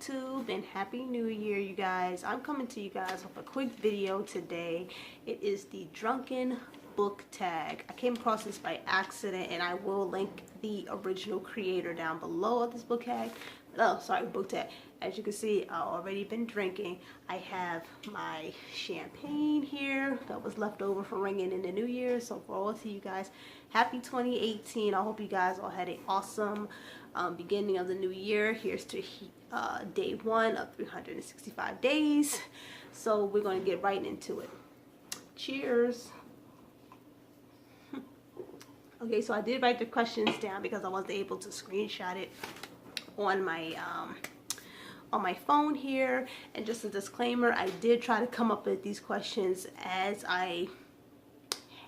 booktube and happy new year, you guys. I'm coming to you guys with a quick video today. It is the drunken book tag. I came across this by accident, and I will link the original creator down below of this book tag. Book tag. As you can see, I've already been drinking. I have my champagne here that was left over from ringing in the new year. So for all of you guys, happy 2018. I hope you guys all had an awesome beginning of the new year. Here's to day 1 of 365 days. So we're going to get right into it. Cheers. Okay, so I did write the questions down because I wasn't able to screenshot it on my phone here. And just a disclaimer, I did try to come up with these questions as I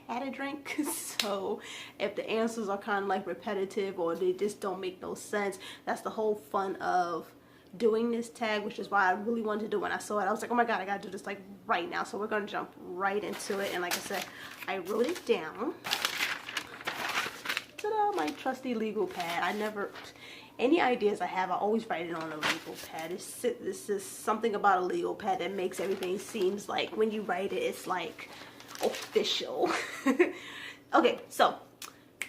had a drink, so if the answers are kind of like repetitive or they just don't make no sense, that's the whole fun of doing this tag, which is why I really wanted to do it. When I saw it, I was like, oh my god, I gotta do this like right now. So we're gonna jump right into it. And like I said, I wrote it down. Ta-da, my trusty legal pad. Any ideas I have, I always write it on a legal pad. This is something about a legal pad that makes everything seems like when you write it, it's like official. Okay, so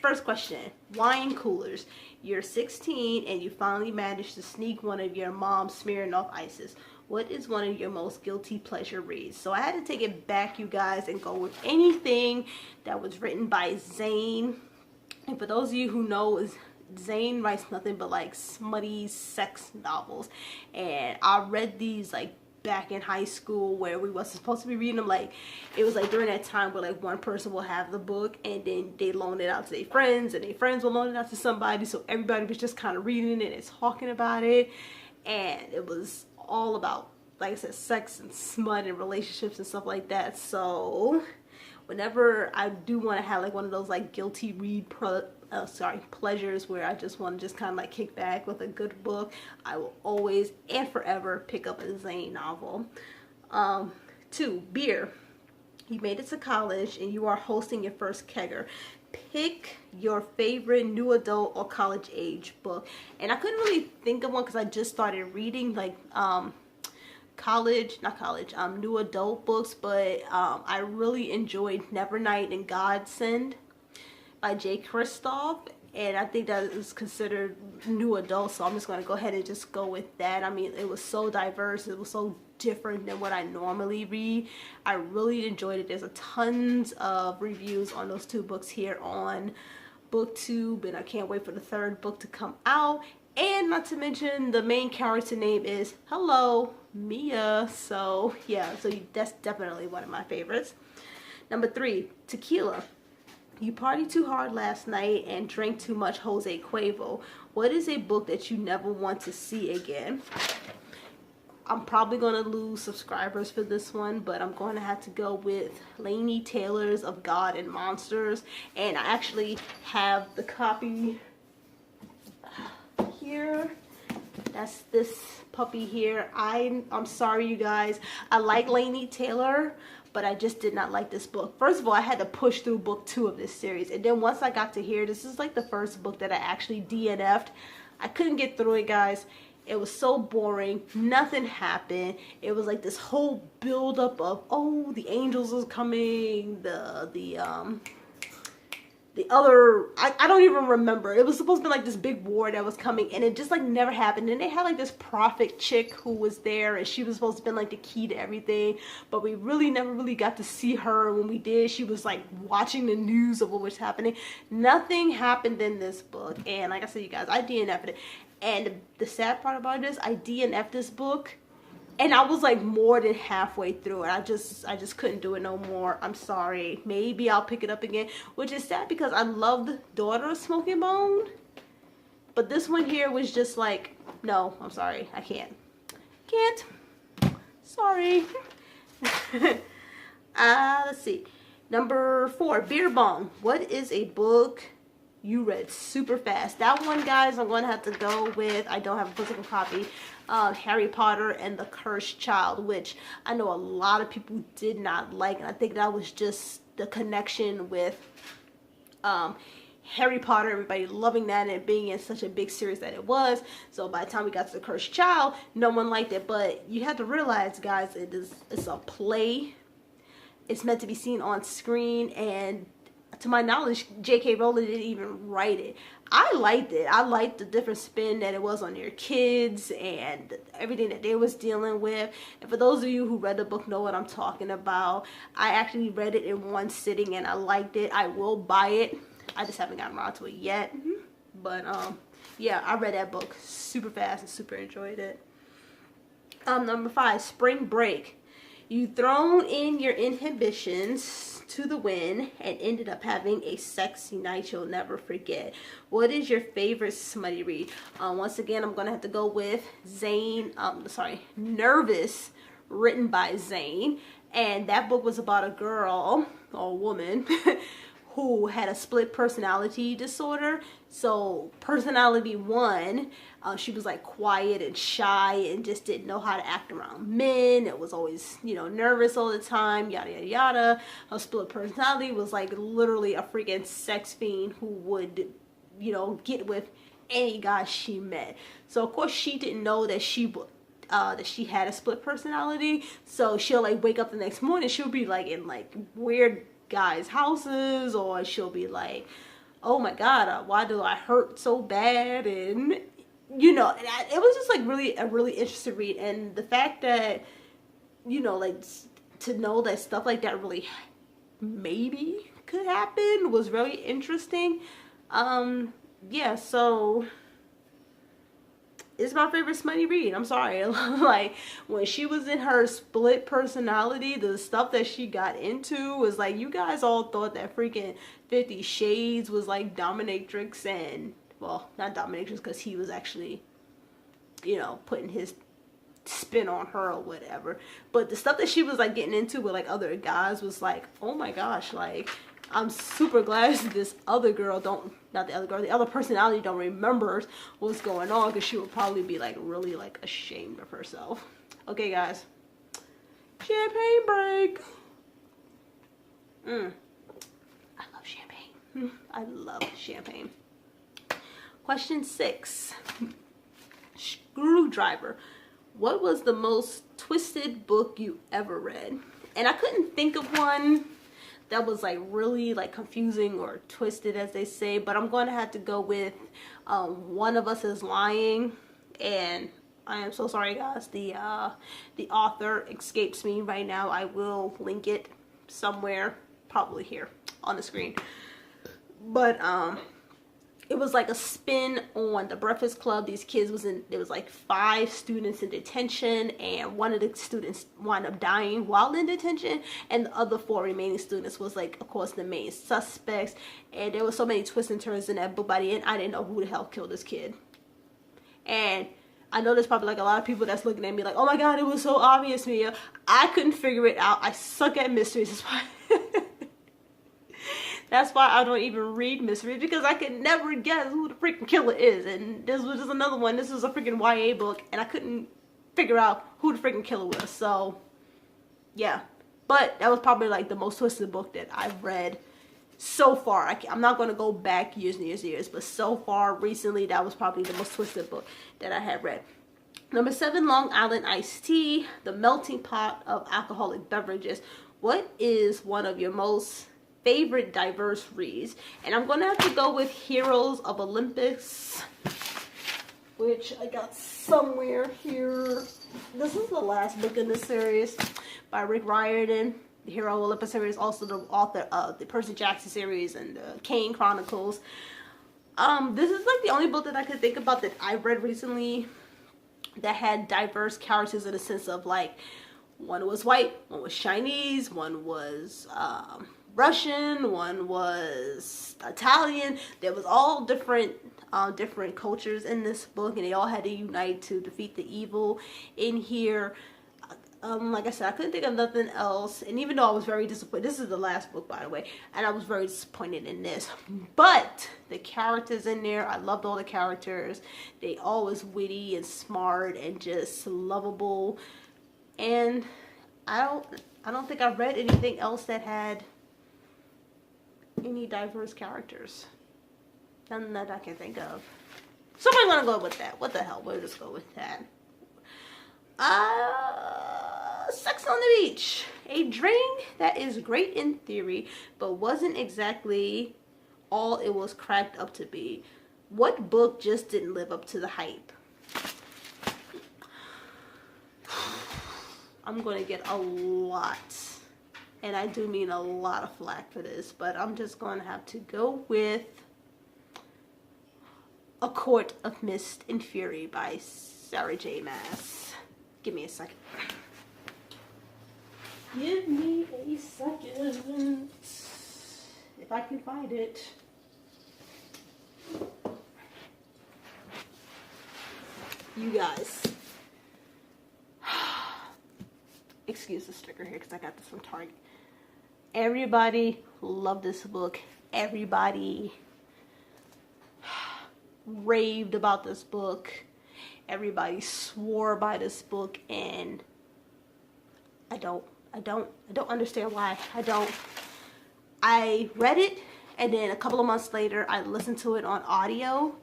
first question. Wine coolers. You're 16 and you finally managed to sneak one of your mom's Smirnoff Ices. What is one of your most guilty pleasure reads? So I had to take it back, you guys, and go with anything that was written by Zane. And for those of you who know, Zane writes nothing but like smutty sex novels, and I read these like back in high school where we was supposed to be reading them. Like it was like during that time where like one person will have the book and then they loan it out to their friends and their friends will loan it out to somebody, so everybody was just kind of reading it and talking about it, and it was all about, like I said, sex and smut and relationships and stuff like that. So whenever I do want to have like one of those like guilty read pleasures where I just want to just kind of like kick back with a good book, I will always and forever pick up a Zane novel. 2, beer. You made it to college and you are hosting your first kegger. Pick your favorite new adult or college age book. And I couldn't really think of one because I just started reading like new adult books, but I really enjoyed Nevernight and Godsend by Jay Kristoff, and I think that is considered new adult, so I'm just going to go ahead and just go with that. I mean, it was so diverse, it was so different than what I normally read. I really enjoyed it. There's a tons of reviews on those 2 books here on BookTube, and I can't wait for the 3rd book to come out. And not to mention, the main character name is Hello Mia, so yeah, so that's definitely one of my favorites. Number 3, tequila. You partied too hard last night and drank too much Jose Cuervo. What is a book that you never want to see again? I'm probably going to lose subscribers for this one, but I'm going to have to go with Laini Taylor's Of God and Monsters. And I actually have the copy here. That's this puppy here. I'm sorry, you guys. I like Laini Taylor, but I just did not like this book. First of all, I had to push through book 2 of this series, and then once I got to here, this is like the first book that I actually DNF'd. I couldn't get through it, guys. It was so boring. Nothing happened. It was like this whole build-up of, oh, the angels is coming, the other, I don't even remember. It was supposed to be like this big war that was coming, and it just like never happened. And they had like this prophet chick who was there, and she was supposed to be like the key to everything, but we really never really got to see her. When we did, she was like watching the news of what was happening. Nothing happened in this book, and like I said, you guys, I DNF'd it. And the sad part about this, I DNF'd this book and I was like more than halfway through it. I just couldn't do it no more. I'm sorry. Maybe I'll pick it up again, which is sad because I loved Daughter of Smoking Bone. But this one here was just like, no, I'm sorry. I can't. Sorry. Let's see. Number 4, Beer Bong. What is a book you read super fast? That one, guys, I'm going to have to go with, I don't have a physical copy, Harry Potter and the Cursed Child, which I know a lot of people did not like, and I think that was just the connection with Harry Potter, everybody loving that and being in such a big series that it was. So by the time we got to the Cursed Child, no one liked it. But you have to realize, guys, it's a play. It's meant to be seen on screen, and to my knowledge, J.K. Rowling didn't even write it. I liked it. I liked the different spin that it was on your kids and everything that they was dealing with. And for those of you who read the book know what I'm talking about. I actually read it in one sitting and I liked it. I will buy it. I just haven't gotten around to it yet. But yeah, I read that book super fast and super enjoyed it. Number 5, Spring Break. You thrown in your inhibitions to the wind and ended up having a sexy night you'll never forget. What is your favorite smutty read? Once again, I'm gonna have to go with Nervous, written by Zane. And that book was about a girl or a woman who had a split personality disorder. So personality 1, she was like quiet and shy and just didn't know how to act around men. It was always, you know, nervous all the time, yada yada yada. Her split personality was like literally a freaking sex fiend who would, you know, get with any guy she met. So of course she didn't know that she had a split personality. So she'll like wake up the next morning, she'll be like in like weird guys' houses, or she'll be like, oh my god, why do I hurt so bad? And you know, it was just like a really interesting read. And the fact that, you know, like to know that stuff like that really maybe could happen was very interesting. Yeah, so it's my favorite smutty read. I'm sorry. Like, when she was in her split personality, the stuff that she got into was like, you guys all thought that freaking 50 Shades was like dominatrix, and, well, not dominatrix because he was actually, you know, putting his spin on her or whatever. But the stuff that she was like getting into with like other guys was like, oh my gosh, like, I'm super glad this other girl the other personality don't remember what's going on, because she would probably be like really like ashamed of herself. Okay, guys. Champagne break. I love champagne. I love champagne. Question 6. Screwdriver. What was the most twisted book you ever read? And I couldn't think of one that was like really like confusing or twisted, as they say, but I'm going to have to go with One of Us is Lying. And I am so sorry, guys, the author escapes me right now. I will link it somewhere, probably here on the screen. But it was like a spin on The Breakfast Club. These kids there was like 5 students in detention, and one of the students wound up dying while in detention, and the other 4 remaining students was like, of course, the main suspects. And there was so many twists and turns in that book. By the end, I didn't know who the hell killed this kid. And I know there's probably like a lot of people that's looking at me like, oh my god, it was so obvious, Mia. I couldn't figure it out. I suck at mysteries. That's why I don't even read mysteries, because I could never guess who the freaking killer is. And this was just another one. This was a freaking YA book, and I couldn't figure out who the freaking killer was. So, yeah. But that was probably like the most twisted book that I've read so far. I'm not going to go back years and years and years, but so far recently, that was probably the most twisted book that I have read. Number 7, Long Island Iced Tea, the melting pot of alcoholic beverages. What is one of your most favorite diverse reads? And I'm gonna have to go with Heroes of Olympus, which I got somewhere here. This is the last book in this series by Rick Riordan. The Hero of Olympus series, also the author of the Percy Jackson series and the Kane Chronicles. This is like the only book that I could think about that I read recently that had diverse characters, in the sense of like, one was white, one was Chinese, one was Russian, one was Italian. There was all different cultures in this book, and they all had to unite to defeat the evil in here. Like I said, I couldn't think of nothing else, and even though I was very disappointed, this is the last book, by the way, and I was very disappointed in this, but the characters in there, I loved all the characters. They always witty and smart and just lovable, and I don't think I've read anything else that had any diverse characters. Nothing that I can think of. So we're gonna go with that. What the hell? We'll just go with that. Sex on the Beach. A drink that is great in theory, but wasn't exactly all it was cracked up to be. What book just didn't live up to the hype? I'm gonna get a lot, and I do mean a lot of flack for this, but I'm just gonna have to go with A Court of Mist and Fury by Sarah J. Maas. Give me a second. Give me a second. If I can find it. You guys. Excuse the sticker here because I got this from Target. Everybody loved this book. Everybody raved about this book. Everybody swore by this book, and I don't understand why. I read it, and then a couple of months later I listened to it on audio.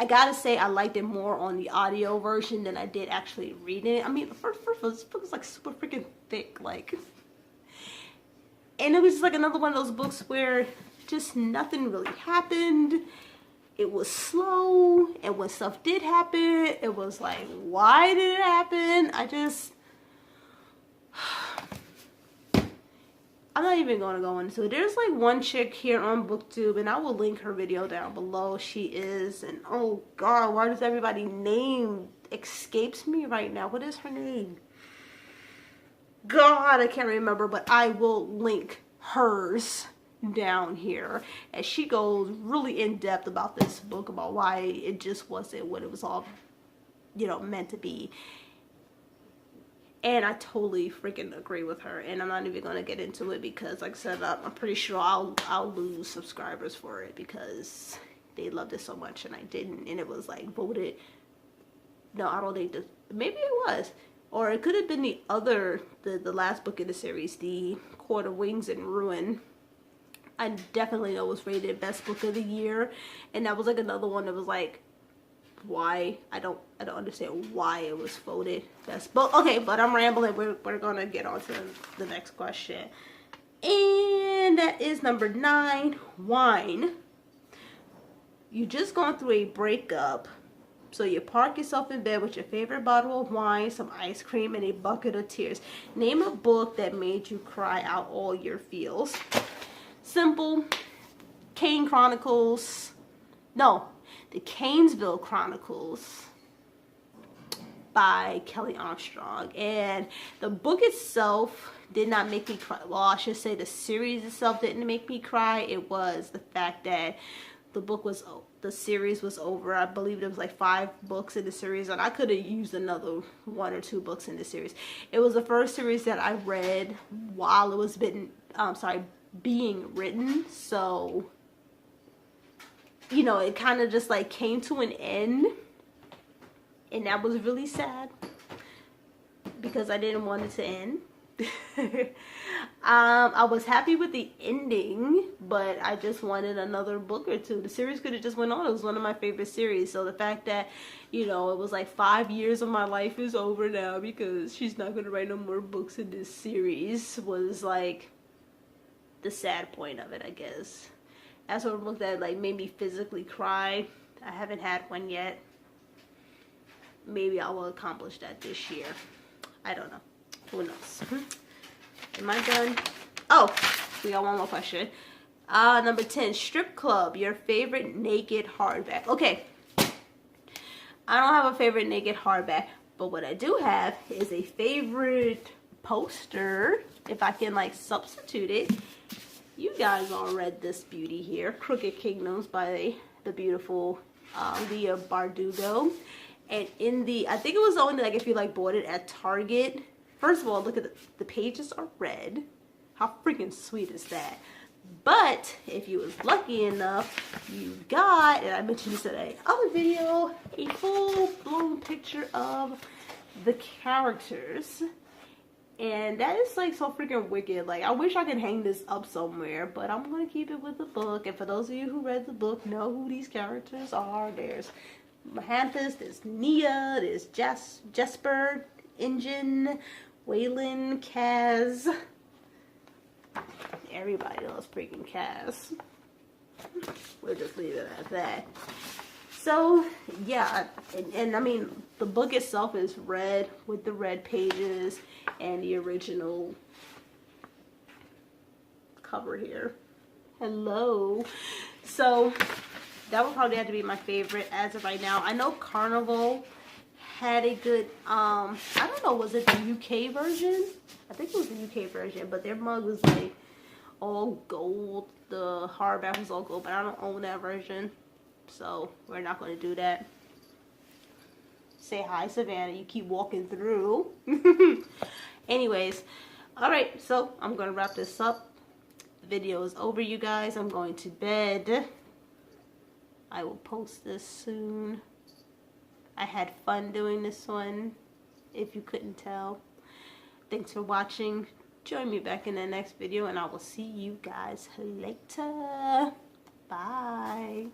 I gotta say I liked it more on the audio version than I did actually reading it. I mean, first of all, this book is like super freaking thick, like, and it was just like another one of those books where just nothing really happened. It was slow, and when stuff did happen, it was like, why did it happen? I'm not even going to go into it. There's like one chick here on BookTube, and I will link her video down below. She is, and oh god, why does everybody name escapes me right now? What is her name? God, I can't remember, but I will link hers down here, and she goes really in depth about this book, about why it just wasn't what it was all, you know, meant to be. And I totally freaking agree with her, and I'm not even gonna get into it because, like I said, I'm pretty sure I'll lose subscribers for it because they loved it so much and I didn't, and it was like voted. No, I don't think this. Maybe it was, or it could have been the last book in the series, The Court of Wings and Ruin. I definitely know was rated best book of the year, and that was like another one that was like, why? I don't understand why it was voted best book. Okay, but I'm rambling. We're gonna get on to the next question, and that is number 9. Wine. You just gone through a breakup, so you park yourself in bed with your favorite bottle of wine, some ice cream, and a bucket of tears. Name a book that made you cry out all your feels. Simple. Kane Chronicles. No, The Canesville Chronicles by Kelly Armstrong. And the book itself did not make me cry. Well, I should say the series itself didn't make me cry. It was the fact that the series was over. I believe there was like 5 books in the series, and I could have used another 1 or 2 books in the series. It was the first series that I read while it was being written, so you know, it kind of just like came to an end, and that was really sad because I didn't want it to end. I was happy with the ending, but I just wanted another book or 2. The series could have just went on. It was one of my favorite series, so the fact that, you know, it was like 5 years of my life is over now because she's not going to write no more books in this series was like the sad point of it, I guess. As for a book that like made me physically cry, I haven't had one yet. Maybe I will accomplish that this year. I don't know. Who knows? Am I done? Oh, we got one more question. Number 10, Strip Club, your favorite naked hardback. Okay, I don't have a favorite naked hardback, but what I do have is a favorite poster, if I can like substitute it. You guys all read this beauty here, Crooked Kingdoms by the beautiful Leah Bardugo. And in the, I think it was only like if you like bought it at Target. First of all, look at the pages are red. How freaking sweet is that? But if you was lucky enough, you got, and I mentioned this in another video, a full-blown picture of the characters. And that is like so freaking wicked. Like, I wish I could hang this up somewhere, but I'm gonna keep it with the book. And for those of you who read the book, know who these characters are. There's Mahanthus, there's Nia, there's Jesper, Ingen, Waylon, Kaz. Everybody loves freaking Kaz. We'll just leave it at that. So, yeah, and I mean, the book itself is red with the red pages and the original cover here. Hello. So, that would probably have to be my favorite as of right now. I know Carnival had a good, I don't know, was it the UK version? I think it was the UK version, but their mug was like all gold. The hardback was all gold, but I don't own that version. So, we're not going to do that. Say hi, Savannah. You keep walking through. Anyways, alright, so I'm going to wrap this up. The video is over, you guys. I'm going to bed. I will post this soon. I had fun doing this one, if you couldn't tell. Thanks for watching. Join me back in the next video, and I will see you guys later. Bye.